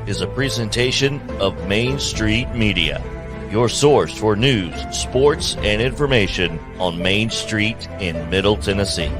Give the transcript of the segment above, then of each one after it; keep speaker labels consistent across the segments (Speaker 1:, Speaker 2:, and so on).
Speaker 1: is a presentation of Main Street Media, your source for news, sports, and information on Main Street in Middle Tennessee.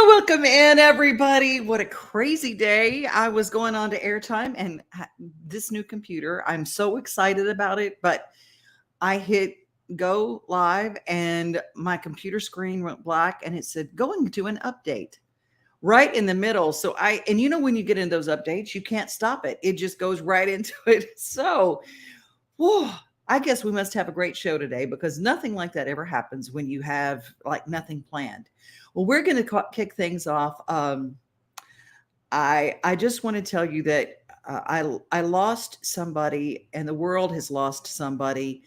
Speaker 2: Welcome in, everybody. What a crazy day. I was going on to airtime and this new computer, I'm so excited about it, but I hit go live and my computer screen went black and it said going to an update right in the middle. So and you know, when you get in those updates, you can't stop it. It just goes right into it. So, whew, I guess we must have a great show today because nothing like that ever happens when you have like nothing planned. Well, we're going to kick things off. I just want to tell you that I lost somebody, and the world has lost somebody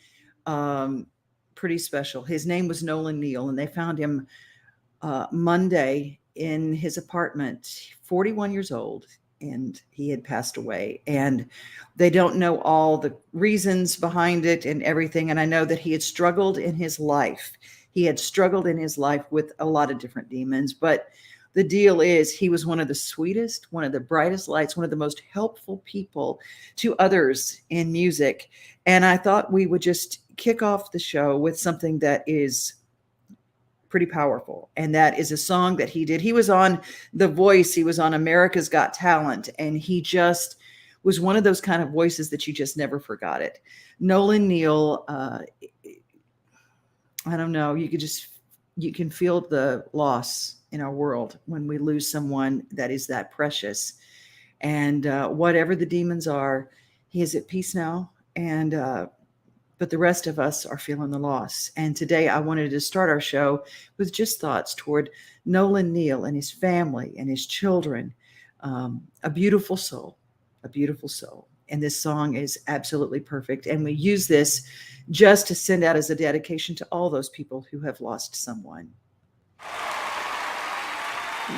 Speaker 2: pretty special. His name was Nolan Neal, and they found him Monday in his apartment, 41 years old, and he had passed away. And they don't know all the reasons behind it and everything. And I know that he had struggled in his life. He had struggled in his life with a lot of different demons, but the deal is he was one of the sweetest, one of the brightest lights, one of the most helpful people to others in music. And I thought we would just kick off the show with something that is pretty powerful. And that is a song that he did. He was on The Voice. He was on America's Got Talent. And he just was one of those kind of voices that you just never forgot it. Nolan Neal, I don't know. You can feel the loss in our world when we lose someone that is that precious. And whatever the demons are, he is at peace now. And but the rest of us are feeling the loss. And today I wanted to start our show with just thoughts toward Nolan Neal and his family and his children. A beautiful soul, a beautiful soul. And this song is absolutely perfect. And we use this just to send out as a dedication to all those people who have lost someone.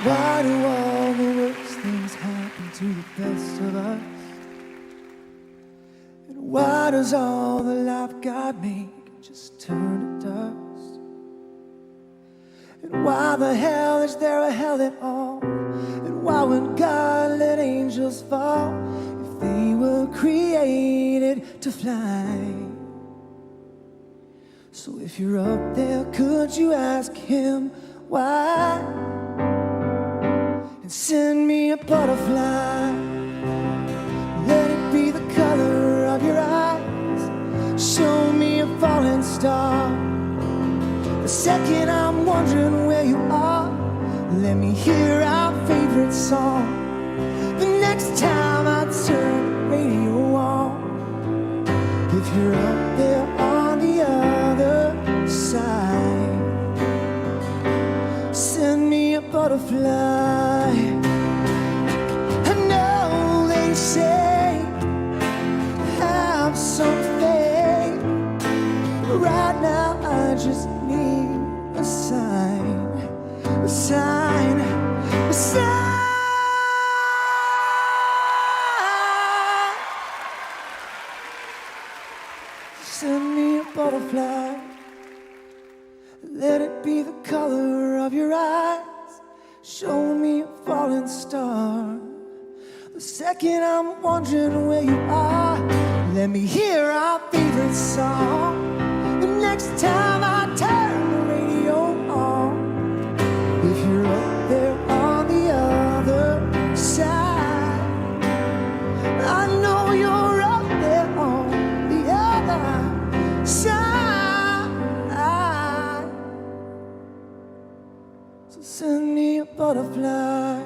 Speaker 3: Why do all the worst things happen to the best of us? And why does all the life God made just turn to dust? And why the hell is there a hell at all? And why would God let angels fall if they were created to fly? So if you're up there, could you ask him why? And send me a butterfly. Let it be the color of your eyes. Show me a falling star. The second I'm wondering where you are, let me hear our favorite song. The next time I turn the radio on, if you're up there on the other side, send me a butterfly. I know they say have some faith, but right now I just need a sign, a sign, a sign. Send me a butterfly. Let it be the color of your eyes. Show me a falling star. The second I'm wondering where you are, let me hear our favorite song. The next time I turn the radio on, if you're up there on the other side, I know you're me a butterfly.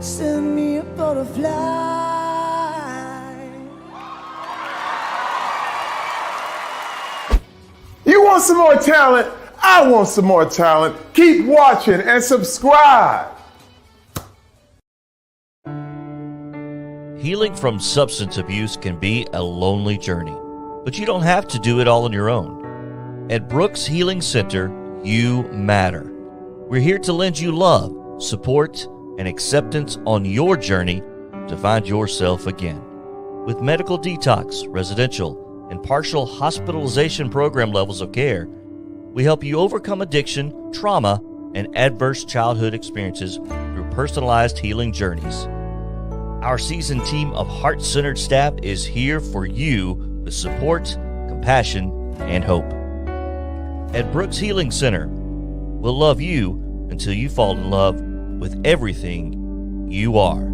Speaker 3: Send me a butterfly.
Speaker 4: You want some more talent? I want some more talent. Keep watching and subscribe.
Speaker 1: Healing from substance abuse can be a lonely journey, but you don't have to do it all on your own. At Brooks Healing Center, you matter. We're here to lend you love, support, and acceptance on your journey to find yourself again. With medical detox, residential, and partial hospitalization program levels of care, we help you overcome addiction, trauma, and adverse childhood experiences through personalized healing journeys. Our seasoned team of heart-centered staff is here for you with support, compassion, and hope. At Brooks Healing Center, we'll love you until you fall in love with everything you are.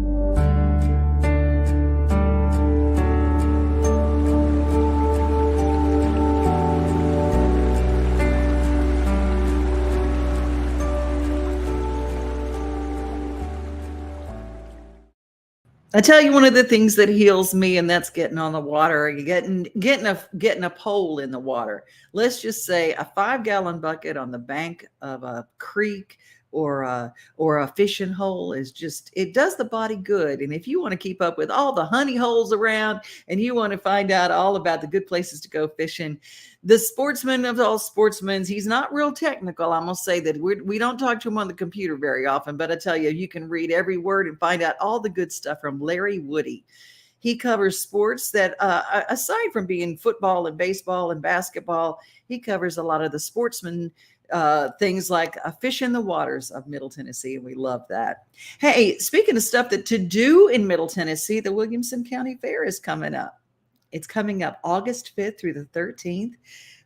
Speaker 2: I tell you, one of the things that heals me, and that's getting on the water, getting a pole in the water. Let's just say a 5-gallon bucket on the bank of a creek or a fishing hole is just, it does the body good. And if you want to keep up with all the honey holes around and you want to find out all about the good places to go fishing, the sportsman of all sportsmen, he's not real technical. I'm going to say that we don't talk to him on the computer very often, but I tell you, you can read every word and find out all the good stuff from Larry Woody. He covers sports that, aside from being football and baseball and basketball, he covers a lot of the sportsman things like fish in the waters of Middle Tennessee, and we love that. Hey, speaking of stuff that to do in Middle Tennessee, the Williamson County Fair is coming up. It's coming up August 5th through the 13th.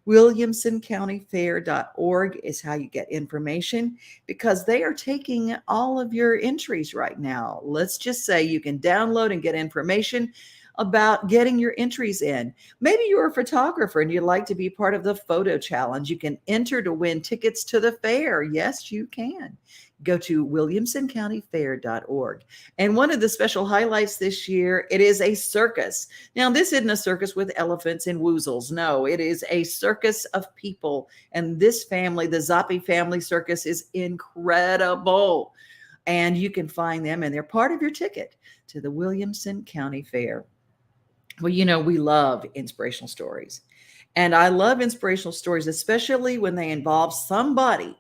Speaker 2: WilliamsonCountyFair.org is how you get information, because they are taking all of your entries right now. Let's just say you can download and get information about getting your entries in. Maybe you're a photographer and you'd like to be part of the photo challenge. You can enter to win tickets to the fair. Yes, you can. Go to WilliamsonCountyFair.org. And one of the special highlights this year, it is a circus. Now, this isn't a circus with elephants and woozles. No, it is a circus of people. And this family, the Zoppi Family Circus, is incredible. And you can find them, and they're part of your ticket to the Williamson County Fair. Well, you know, we love inspirational stories. And I love inspirational stories, especially when they involve somebody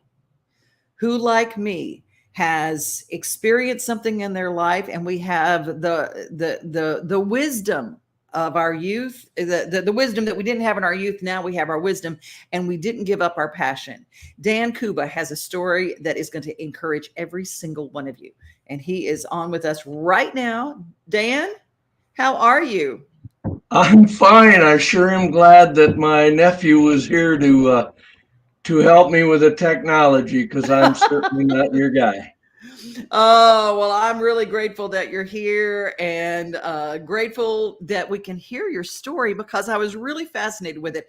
Speaker 2: who, like me, has experienced something in their life, and we have the wisdom of our youth, the wisdom that we didn't have in our youth. Now we have our wisdom, and we didn't give up our passion. Dan Kouba has a story that is going to encourage every single one of you, and he is on with us right now. Dan, how are you?
Speaker 5: I'm fine. I sure am glad that my nephew was here to help me with the technology, because I'm certainly not your guy.
Speaker 2: Oh, well, I'm really grateful that you're here, and grateful that we can hear your story, because I was really fascinated with it.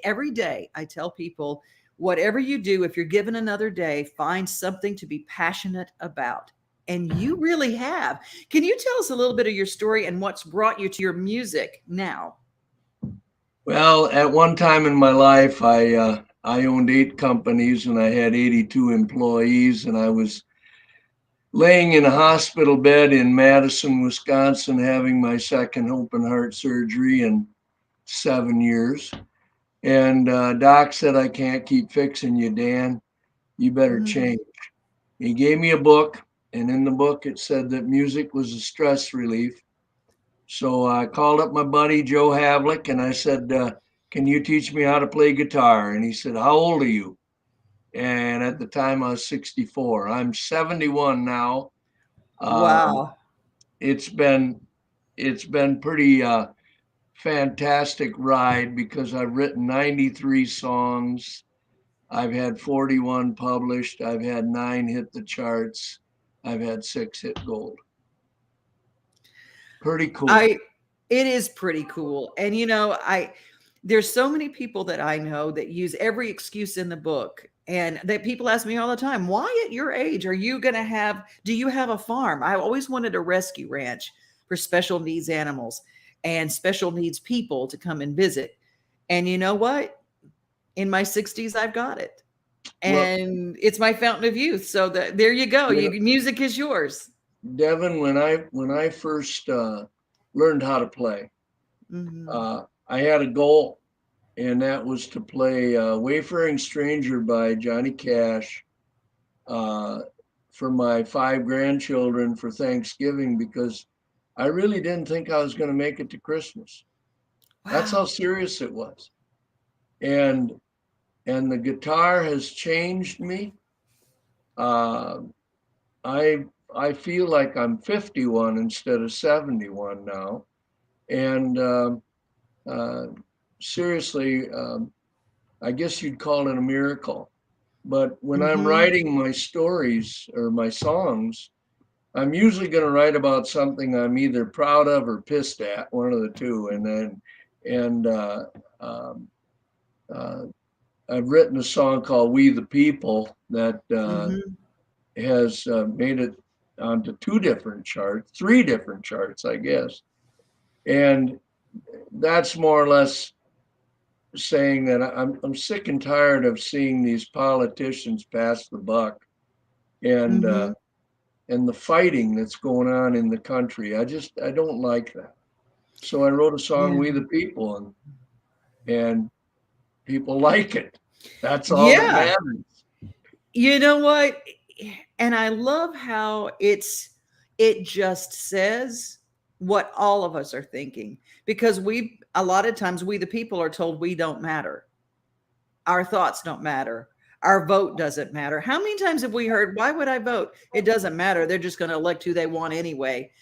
Speaker 2: Every day I tell people, whatever you do, if you're given another day, find something to be passionate about. And you really have. Can you tell us a little bit of your story and what's brought you to your music now?
Speaker 5: Well, at one time in my life, I owned 8 companies and I had 82 employees, and I was laying in a hospital bed in Madison, Wisconsin, having my second open heart surgery in 7 years. And Doc said, "I can't keep fixing you, Dan. You better change." He gave me a book, and in the book it said that music was a stress relief. So I called up my buddy Joe Havlick and I said, "Can you teach me how to play guitar?" And he said, "How old are you?" And at the time I was 64. I'm 71 now.
Speaker 2: Wow.
Speaker 5: It's been pretty fantastic ride, because I've written 93 songs. I've had 41 published. I've had 9 hit the charts. I've had 6 hit gold. Pretty cool.
Speaker 2: It is pretty cool. And, you know, There's so many people that I know that use every excuse in the book. And that people ask me all the time, why at your age are you going to do you have a farm? I always wanted a rescue ranch for special needs animals and special needs people to come and visit. And you know what? In my 60s, I've got it. And it's my fountain of youth. So there you go. Music is yours.
Speaker 5: Devin, when I first learned how to play, I had a goal, and that was to play Wayfaring Stranger by Johnny Cash for my 5 grandchildren for Thanksgiving, because I really didn't think I was going to make it to Christmas. Wow. That's how serious it was. And the guitar has changed me. I feel like I'm 51 instead of 71 now. And seriously, I guess you'd call it a miracle. But when I'm writing my stories or my songs, I'm usually going to write about something I'm either proud of or pissed at, one of the two. I've written a song called "We the People" that has made it onto 3 different charts, I guess. And that's more or less saying that I'm sick and tired of seeing these politicians pass the buck and the fighting that's going on in the country. I don't like that. So I wrote a song, "We the People," and people like it. That's all that matters.
Speaker 2: You know what? And I love how it just says what all of us are thinking, because a lot of times we the people are told we don't matter. Our thoughts don't matter. Our vote doesn't matter. How many times have we heard, why would I vote? It doesn't matter. They're just going to elect who they want anyway.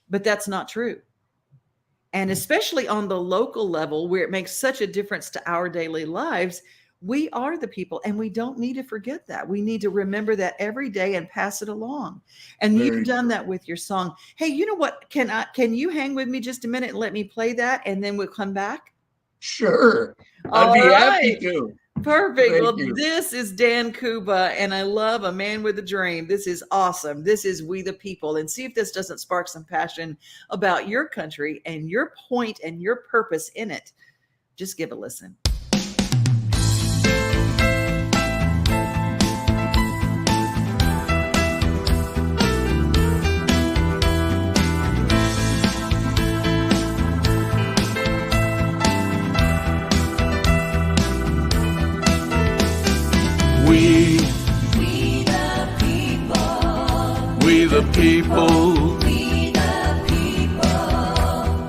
Speaker 2: But that's not true. And especially on the local level, where it makes such a difference to our daily lives, we are the people, and we don't need to forget that. We need to remember that every day and pass it along. And you've done that with your song. Hey, you know what? Can you hang with me just a minute and let me play that, and then we'll come back?
Speaker 5: Sure. I'd be happy to.
Speaker 2: Perfect. Well, this is Dan Kouba, and I love A Man with a Dream. This is awesome. This is We the People. And see if this doesn't spark some passion about your country and your point and your purpose in it. Just give a listen.
Speaker 6: We the people. We the people. We the people.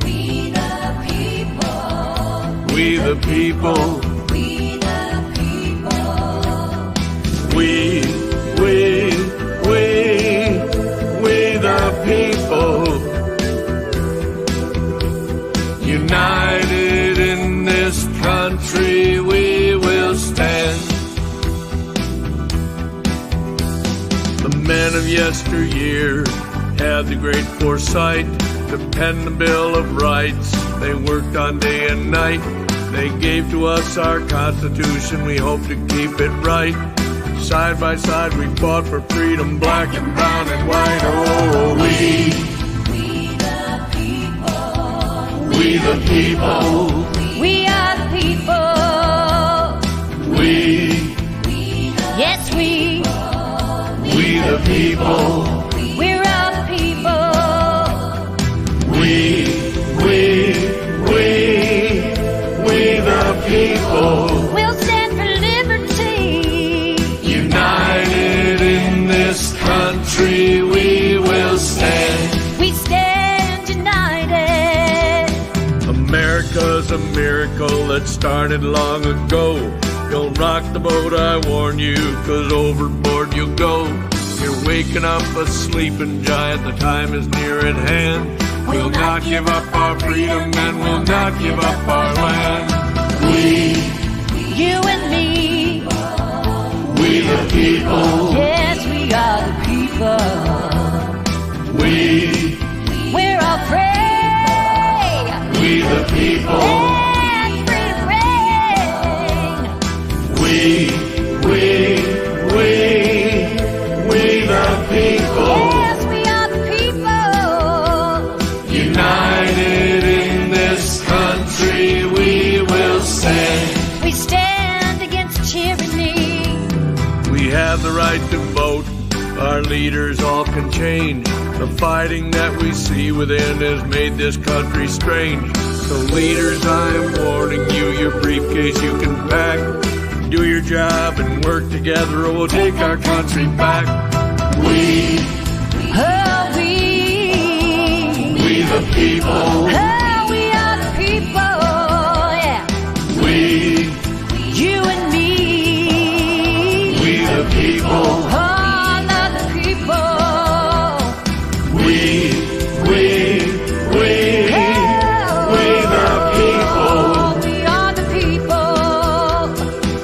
Speaker 6: We the people. We the people. We the people. We the people. United in this country, we will stand. The men of yesteryear had the great foresight to pen the Bill of Rights. They worked on day and night. They gave to us our Constitution. We hope to keep it right. Side by side we fought for freedom, black and brown and white. Oh, we the people. We the people.
Speaker 7: We are the people. Yes, we
Speaker 6: the people.
Speaker 7: We're all the people.
Speaker 6: We the people.
Speaker 7: We'll stand for liberty.
Speaker 6: United in this country, we will stand.
Speaker 7: We stand united.
Speaker 6: America's a miracle that started long ago. Don't rock the boat, I warn you, 'cause overboard you'll go. You're waking up a sleeping giant, the time is near at hand. We'll not give up our freedom and we'll not give up our land.
Speaker 7: You and me.
Speaker 6: We the people.
Speaker 7: Yes, we are the people. We're all free.
Speaker 6: We the people. have the right to vote. Our leaders all can change. The fighting that we see within has made this country strange. So leaders, I am warning you, your briefcase you can pack. Do your job and work together or we'll take our country back. We the people.
Speaker 7: Oh, we are the people, yeah.
Speaker 6: We
Speaker 7: You and me.
Speaker 6: the people.
Speaker 7: Oh, not the people.
Speaker 6: We the people.
Speaker 7: Oh, we are the people.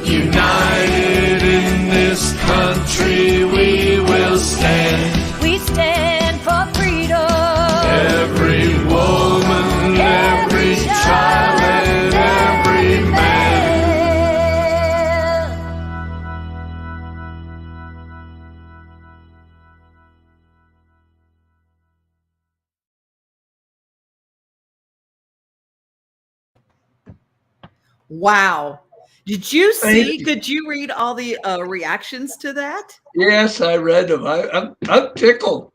Speaker 6: United in this country we will stand.
Speaker 7: We stand for freedom.
Speaker 6: Every woman, every child, and every man.
Speaker 2: Wow. Did you
Speaker 6: Thank
Speaker 2: see?
Speaker 6: you.
Speaker 2: Could you read all the reactions to that?
Speaker 6: Yes, I read them. I'm tickled.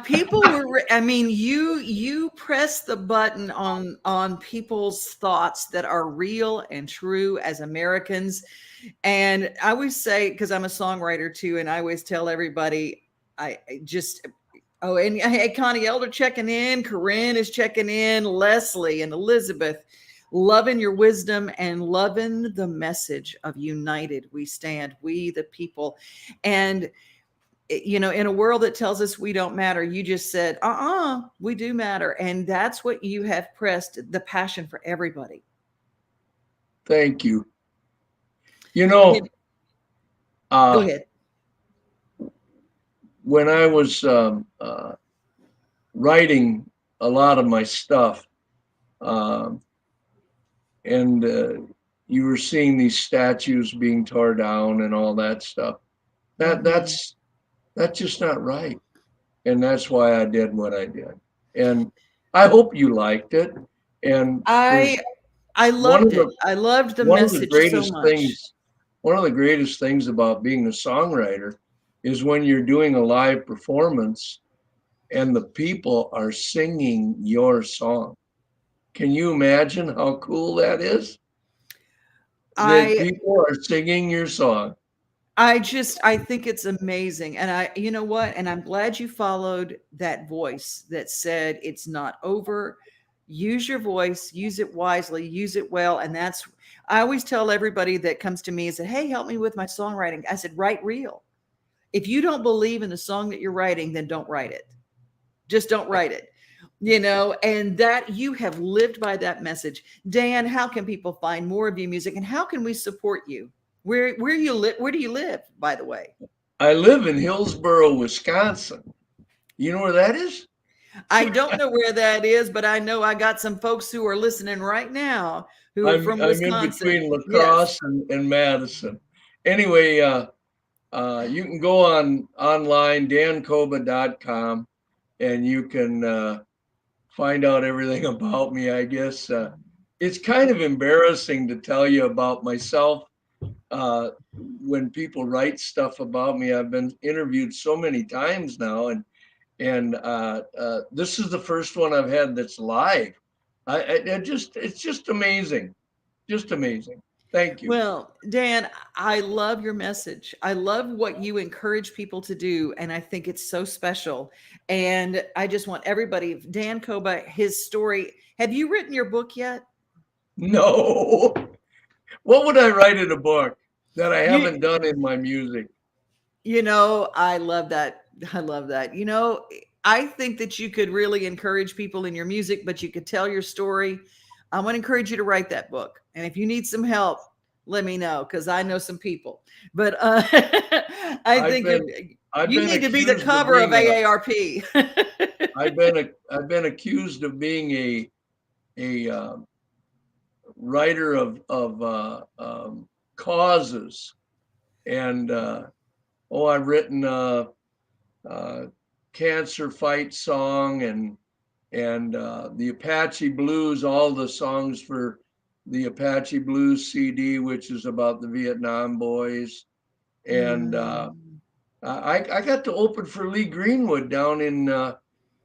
Speaker 2: People were. I mean, you press the button on people's thoughts that are real and true as Americans. And I always say, because I'm a songwriter too, and I always tell everybody, I just. Oh, and hey, Connie Elder checking in. Corinne is checking in. Leslie and Elizabeth, loving your wisdom and loving the message of united we stand, we the people. And you know, in a world that tells us we don't matter, you just said, we do matter. And that's what you have pressed, the passion for everybody.
Speaker 6: Thank you. You know,
Speaker 2: Go ahead.
Speaker 6: when I was writing a lot of my stuff, and you were seeing these statues being torn down and all that stuff. That's just not right. And that's why I did what I did. And I hope you liked it. And
Speaker 2: I loved it. I loved the message so much.
Speaker 6: One of the greatest things about being a songwriter is when you're doing a live performance and the people are singing your song. Can you imagine how cool that is? That people are singing your song.
Speaker 2: I think it's amazing. And you know what? And I'm glad you followed that voice that said it's not over. Use your voice, use it wisely, use it well. And I always tell everybody that comes to me and say, hey, help me with my songwriting. I said, write real. If you don't believe in the song that you're writing, then don't write it. Just don't write it. You know, and that you have lived by that message. Dan, how can people find more of your music and how can we support you? Where you live? Where do you live, by the way?
Speaker 6: I live in Hillsboro, Wisconsin. You know where that is?
Speaker 2: I don't know where that is, but I know I got some folks who are listening right now who are from Wisconsin.
Speaker 6: I'm in between La Crosse and Madison. Anyway, you can go online, dankouba.com, and you can find out everything about me, I guess. It's kind of embarrassing to tell you about myself. When people write stuff about me, I've been interviewed so many times now, and this is the first one I've had that's live. It's just amazing, just amazing. Thank you.
Speaker 2: Well, Dan, I love your message. I love what you encourage people to do, and I think it's so special. And I just want everybody, Dan Kouba, his story. Have you written your book yet?
Speaker 6: No. What would I write in a book that I haven't done in my music?
Speaker 2: You know, I love that. I love that. You know, I think that you could really encourage people in your music, but you could tell your story. I want to encourage you to write that book. And if you need some help, let me know, because I know some people. But I think you need to be the cover of AARP.
Speaker 6: I've been accused of being a writer of causes, and I've written a cancer fight song and the Apache Blues, all the songs for the Apache Blues CD, which is about the Vietnam boys,
Speaker 5: And I got to open for Lee Greenwood down in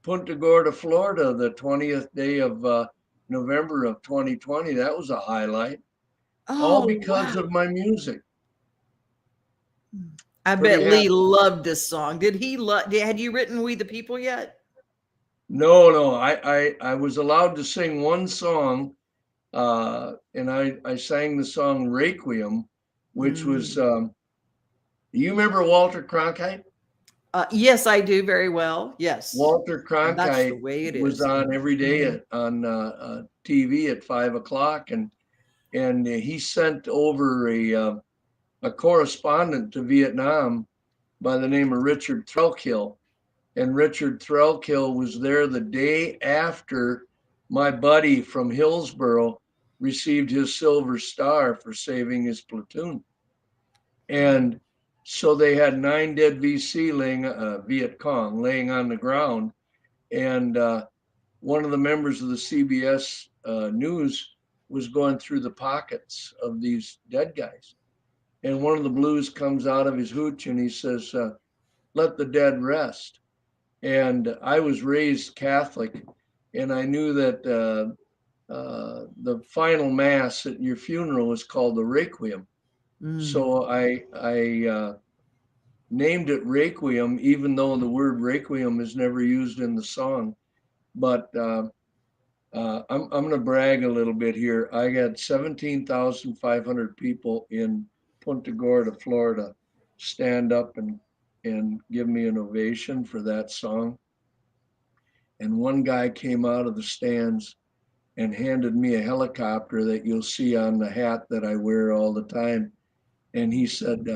Speaker 5: Punta Gorda, Florida, the 20th day of November of 2020. That was a highlight, all because of my music.
Speaker 2: I
Speaker 5: Pretty
Speaker 2: bet Lee
Speaker 5: happy.
Speaker 2: loved this song. Did he love? Had you written "We the People" yet?
Speaker 5: No. I was allowed to sing one song, and I sang the song Requiem, which was. You remember Walter Cronkite?
Speaker 2: Yes, I do very well. Yes,
Speaker 5: Walter
Speaker 2: and that's the
Speaker 5: Cronkite
Speaker 2: way it
Speaker 5: was
Speaker 2: is.
Speaker 5: on every day on TV at 5 o'clock, and he sent over a correspondent to Vietnam by the name of Richard Threlkill. And Richard Threlkill was there the day after my buddy from Hillsboro received his Silver Star for saving his platoon. And so they had 9 dead Viet Cong laying on the ground. And one of the members of the CBS News was going through the pockets of these dead guys. And one of the blues comes out of his hooch and he says, "Let the dead rest." And I was raised Catholic, and I knew that the final mass at your funeral was called the Requiem. So I named it Requiem, even though the word Requiem is never used in the song. But I'm going to brag a little bit here. I got 17,500 people in Punta Gorda, Florida, stand up and give me an ovation for that song. And one guy came out of the stands and handed me a helicopter that you'll see on the hat that I wear all the time. And he said,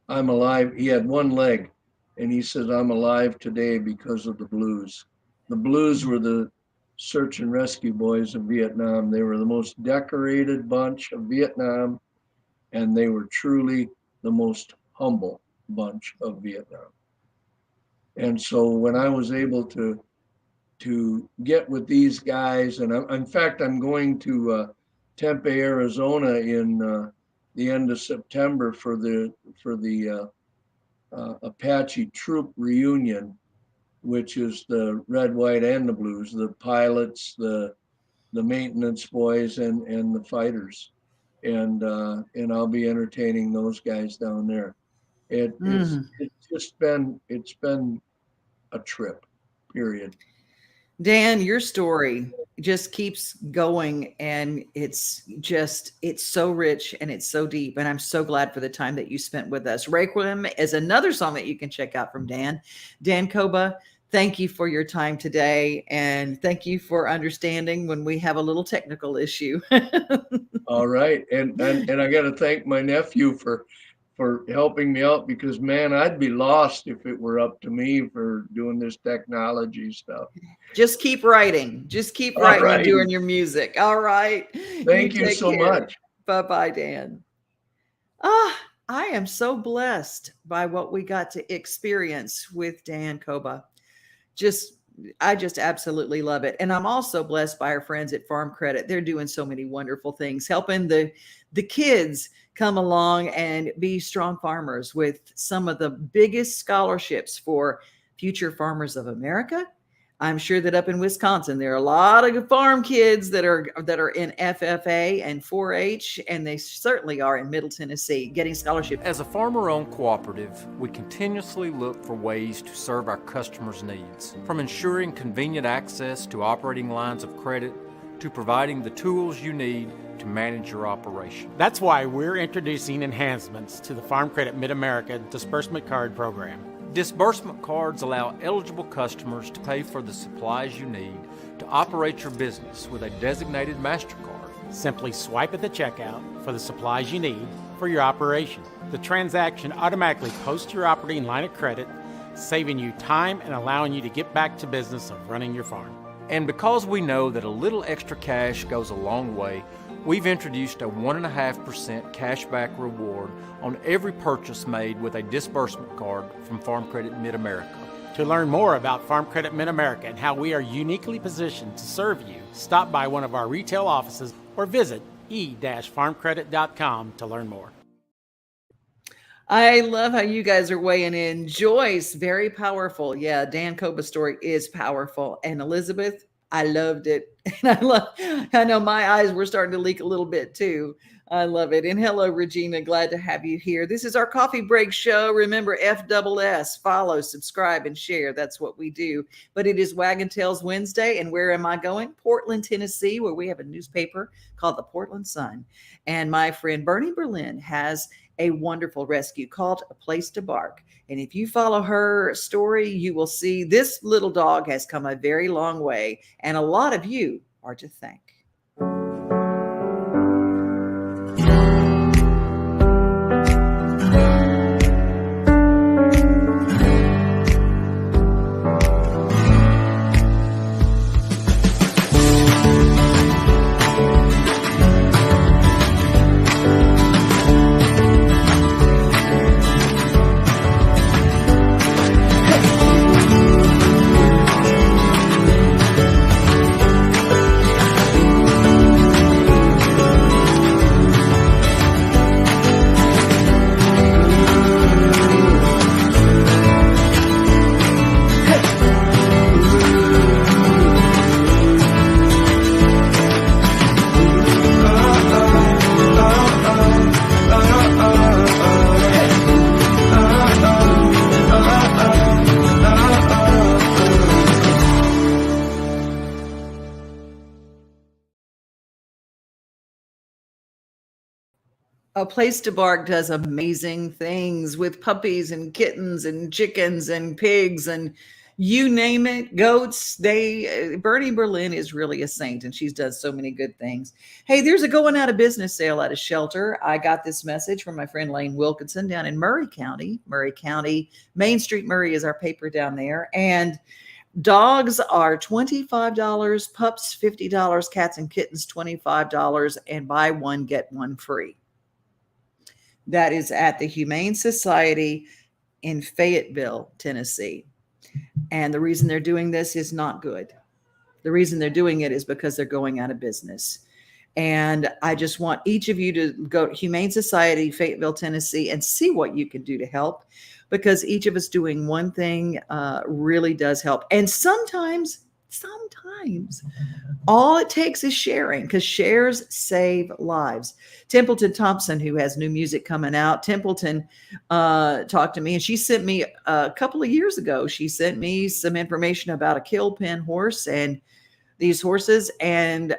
Speaker 5: "I'm alive." He had one leg, and he said, "I'm alive today because of the blues." The blues were the search and rescue boys of Vietnam. They were the most decorated bunch of Vietnam, and they were truly the most humble bunch of Vietnam. And so when I was able to get with these guys, and in fact, I'm going to Tempe, Arizona in the end of September for the Apache Troop reunion, which is the red, white, and the blues, the pilots, the maintenance boys, and the fighters, and I'll be entertaining those guys down there. It's been a trip, period.
Speaker 2: Dan, your story just keeps going, and it's so rich and it's so deep, and I'm so glad for the time that you spent with us. Requiem is another song that you can check out from Dan Kouba. Thank you for your time today, and thank you for understanding when we have a little technical issue.
Speaker 5: All right, and I got to thank my nephew for helping me out, because man, I'd be lost if it were up to me for doing this technology stuff.
Speaker 2: Just keep writing. And doing your music. All right.
Speaker 5: Thank you so much.
Speaker 2: Bye-bye, Dan. I am so blessed by what we got to experience with Dan Kouba. I just absolutely love it. And I'm also blessed by our friends at Farm Credit. They're doing so many wonderful things, helping the kids come along and be strong farmers with some of the biggest scholarships for future farmers of America. I'm sure that up in Wisconsin, there are a lot of farm kids that are in FFA and 4-H, and they certainly are in Middle Tennessee getting scholarships.
Speaker 8: As a farmer-owned cooperative, we continuously look for ways to serve our customers' needs, from ensuring convenient access to operating lines of credit to providing the tools you need to manage your operation.
Speaker 9: That's why we're introducing enhancements to the Farm Credit Mid-America Disbursement Card Program.
Speaker 8: Disbursement cards allow eligible customers to pay for the supplies you need to operate your business with a designated MasterCard.
Speaker 9: Simply swipe at the checkout for the supplies you need for your operation. The transaction automatically posts your operating line of credit, saving you time and allowing you to get back to business of running your farm.
Speaker 8: And because we know that a little extra cash goes a long way, we've introduced a 1.5% cashback reward on every purchase made with a disbursement card from Farm Credit Mid-America.
Speaker 9: To learn more about Farm Credit Mid-America and how we are uniquely positioned to serve you, stop by one of our retail offices or visit e-farmcredit.com to learn more.
Speaker 2: I love how you guys are weighing in. Joyce, very powerful. Yeah, Dan Kouba's story is powerful. And Elizabeth, I loved it. And I know my eyes were starting to leak a little bit too. I love it. And hello, Regina. Glad to have you here. This is our coffee break show. Remember, FSS, follow, subscribe, and share. That's what we do. But it is Waggin Tales Wednesday. And where am I going? Portland, Tennessee, where we have a newspaper called the Portland Sun. And my friend Bernie Berlin has a wonderful rescue called A Place to Bark. And if you follow her story, you will see this little dog has come a very long way. And a lot of you are to thank. A Place to Bark does amazing things with puppies and kittens and chickens and pigs and you name it, goats. Bernie Berlin is really a saint, and she's done so many good things. Hey, there's a going out of business sale at a shelter. I got this message from my friend Lane Wilkinson down in Murray County. Main Street Murray is our paper down there. And dogs are $25, pups $50, cats and kittens $25, and buy one, get one free. That is at the Humane Society in Fayetteville, Tennessee. And the reason they're doing this is not good. The reason they're doing it is because they're going out of business. And I just want each of you to go to Humane Society, Fayetteville, Tennessee, and see what you can do to help, because each of us doing one thing really does help. And sometimes all it takes is sharing, because shares save lives. Templeton Thompson, who has new music coming out, Templeton talked to me, and she sent me a couple of years ago, she sent me some information about a kill pen horse and these horses, and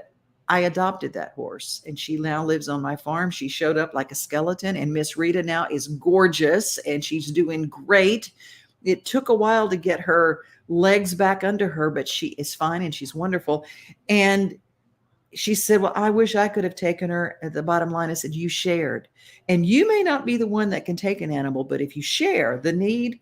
Speaker 2: I adopted that horse, and she now lives on my farm. She showed up like a skeleton, and Miss Rita now is gorgeous, and she's doing great. It took a while to get her legs back under her, but she is fine and she's wonderful. And she said, well, I wish I could have taken her. At the bottom line, I said, you shared. And you may not be the one that can take an animal, but if you share the need,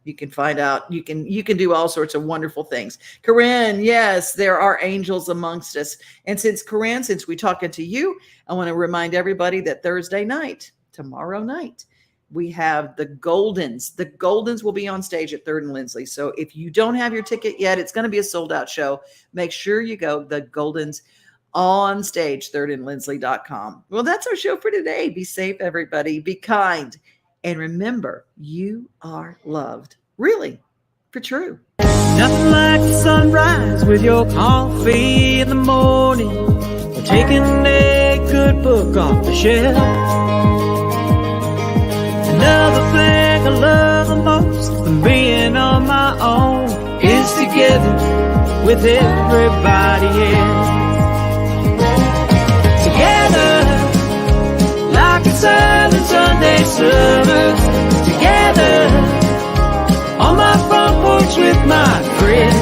Speaker 2: you can find out, you can do all sorts of wonderful things. Corinne, yes, there are angels amongst us. And since we're talking to you, I want to remind everybody that Thursday night, tomorrow night, we have the Goldens. The Goldens will be on stage at 3rd and Lindsley. So if you don't have your ticket yet, it's going to be a sold out show. Make sure you go. The Goldens on stage, 3rdandlindsley.com. Well, that's our show for today. Be safe, everybody. Be kind. And remember, you are loved. Really, for true.
Speaker 3: Nothing like the sunrise with your coffee in the morning, or taking a good book off the shelf. Another thing I love the most than being on my own is together with everybody else. Together, like it's early Sunday summer. Together, on my front porch with my friends.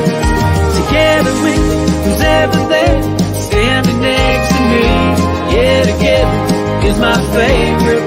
Speaker 3: Together with who's ever there, standing next to me. Yeah, together is my favorite